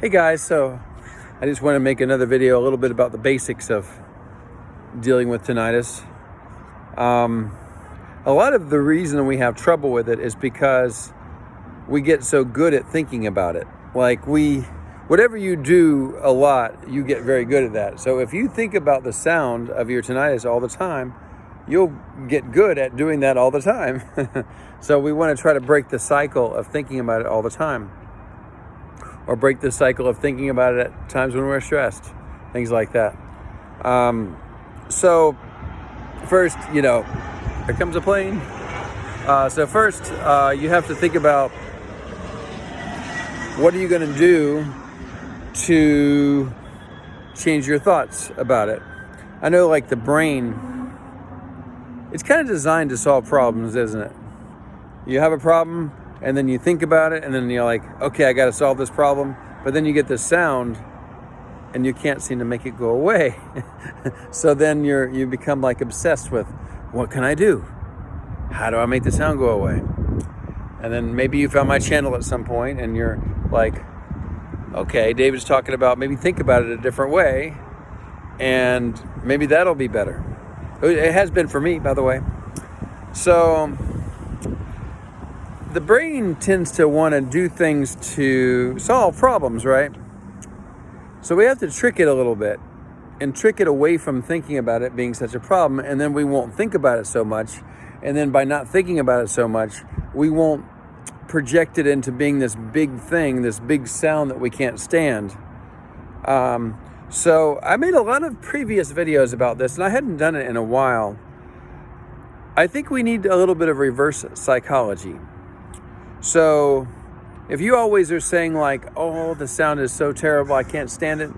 Hey guys, so I just want to make another video a little bit about the basics of dealing with tinnitus. A lot of the reason we have trouble with it is because we get so good at thinking about it. Whatever you do a lot, you get very good at that. So if you think about the sound of your tinnitus all the time, you'll get good at doing that all the time. So we want to try to break the cycle of thinking about it all the time, or break the cycle of thinking about it at times when we're stressed, things like that. So first, here comes a plane. So first, you have to think about what are you going to do to change your thoughts about it. I know, like the brain, it's kind of designed to solve problems, isn't it? You have a problem, and then you think about it, and then you're like, okay, I got to solve this problem. But then you get this sound, and you can't seem to make it go away. So then you become like obsessed with, what can I do? How do I make the sound go away? And then maybe you found my channel at some point, and you're like, okay, David's talking about maybe think about it a different way, and maybe that'll be better. It has been for me, by the way. So the brain tends to want to do things to solve problems, right? So we have to trick it a little bit and trick it away from thinking about it being such a problem, and then we won't think about it so much. And then by not thinking about it so much, we won't project it into being this big thing, this big sound that we can't stand. So I made a lot of previous videos about this, and I hadn't done it in a while. I think we need a little bit of reverse psychology. So if you always are saying like, oh, the sound is so terrible, I can't stand it.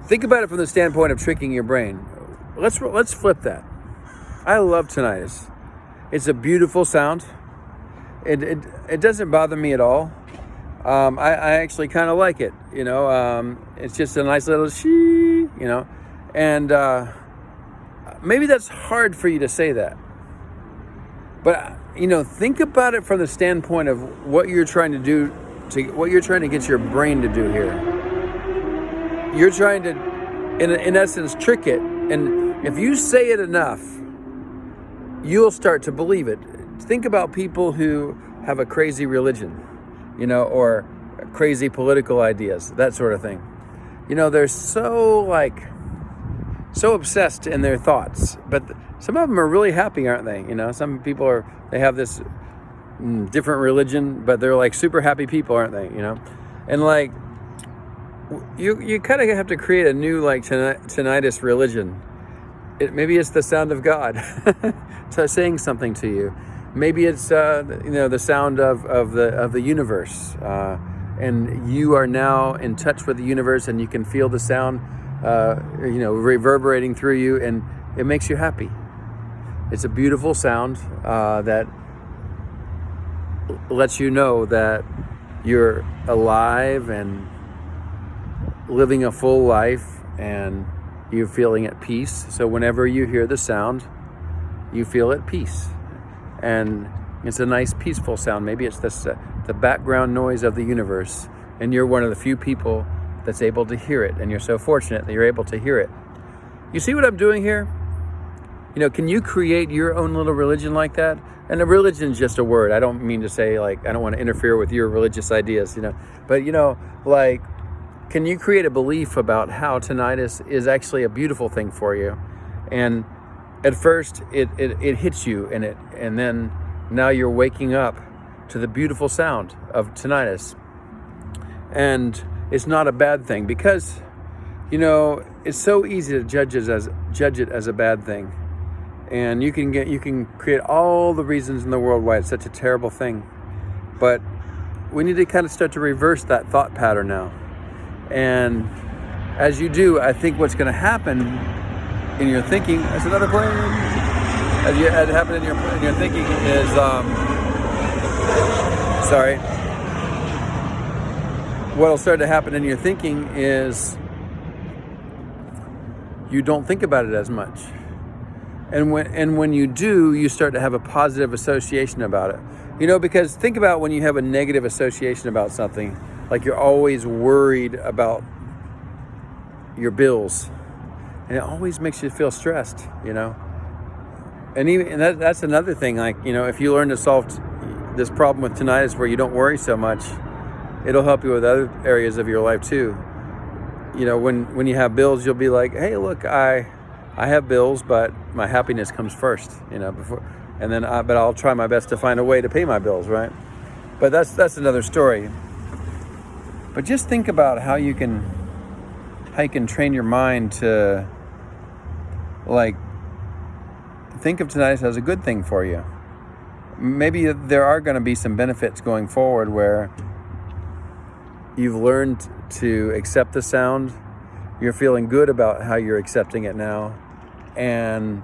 Think about it from the standpoint of tricking your brain. Let's flip that. I love tinnitus. It's a beautiful sound. It doesn't bother me at all. I actually kind of like it. It's just a nice little shee, and maybe that's hard for you to say that. But think about it from the standpoint of what you're trying to do, what you're trying to get your brain to do here. You're trying to, in essence, trick it. And if you say it enough, you'll start to believe it. Think about people who have a crazy religion, or crazy political ideas, that sort of thing. They're so obsessed in their thoughts, but some of them are really happy, aren't they? Some people they have this different religion, but they're like super happy people, aren't they? And like, you kind of have to create a new tinnitus religion. Maybe it's the sound of God saying something to you. Maybe it's the sound of the universe, and you are now in touch with the universe, and you can feel the sound reverberating through you, and it makes you happy. It's a beautiful sound that lets you know that you're alive and living a full life, and you're feeling at peace. So whenever you hear the sound, you feel at peace. And it's a nice, peaceful sound. Maybe it's the background noise of the universe, and you're one of the few people that's able to hear it, and you're so fortunate that you're able to hear it. You see what I'm doing here? Can you create your own little religion like that? And a religion is just a word. I don't mean to say, I don't want to interfere with your religious ideas, But, can you create a belief about how tinnitus is actually a beautiful thing for you? And at first, it hits you, and then now you're waking up to the beautiful sound of tinnitus. And it's not a bad thing, because, it's so easy to judge it as a bad thing. And you can create all the reasons in the world why it's such a terrible thing. But we need to kind of start to reverse that thought pattern now. And as you do, I think what's going to happen in your thinking, that's another plane. As it happen in your thinking is, what'll start to happen in your thinking is you don't think about it as much. And when you do, you start to have a positive association about it. Because think about when you have a negative association about something, like you're always worried about your bills, and it always makes you feel stressed, And that's another thing, like, if you learn to solve this problem with tinnitus where you don't worry so much, it'll help you with other areas of your life too. When you have bills, you'll be like, hey, look, I have bills, but my happiness comes first, but I'll try my best to find a way to pay my bills, right? But that's another story. But just think about how you can train your mind to, like, think of tinnitus as a good thing for you. Maybe there are going to be some benefits going forward where you've learned to accept the sound. You're feeling good about how you're accepting it now. And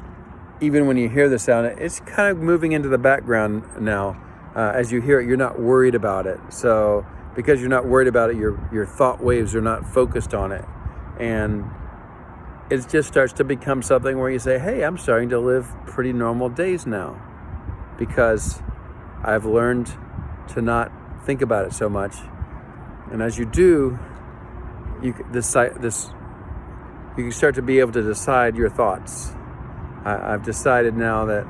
even when you hear the sound, it's kind of moving into the background now. As you hear it, you're not worried about it. So because you're not worried about it, your thought waves are not focused on it. And it just starts to become something where you say, hey, I'm starting to live pretty normal days now because I've learned to not think about it so much. And as you do, you can start to be able to decide your thoughts. I've decided now that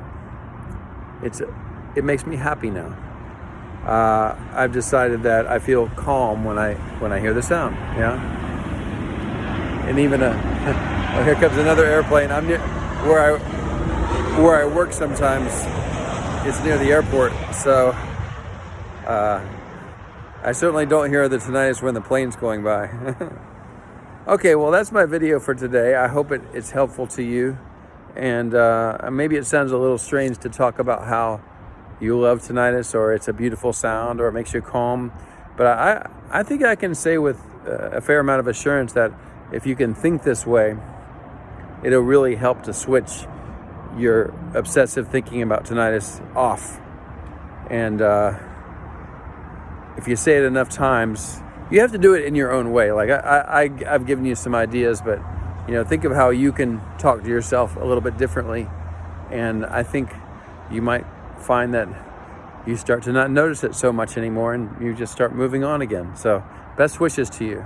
it makes me happy now. I've decided that I feel calm when I hear the sound. And even oh, here comes another airplane. I'm near where I work sometimes. It's near the airport, so I certainly don't hear the tinnitus when the plane's going by. Okay, well, that's my video for today. I hope it's helpful to you. And maybe it sounds a little strange to talk about how you love tinnitus, or it's a beautiful sound, or it makes you calm. But I think I can say with a fair amount of assurance that if you can think this way, it'll really help to switch your obsessive thinking about tinnitus off. And if you say it enough times, you have to do it in your own way. Like I've given you some ideas, but think of how you can talk to yourself a little bit differently. And I think you might find that you start to not notice it so much anymore, and you just start moving on again. So best wishes to you.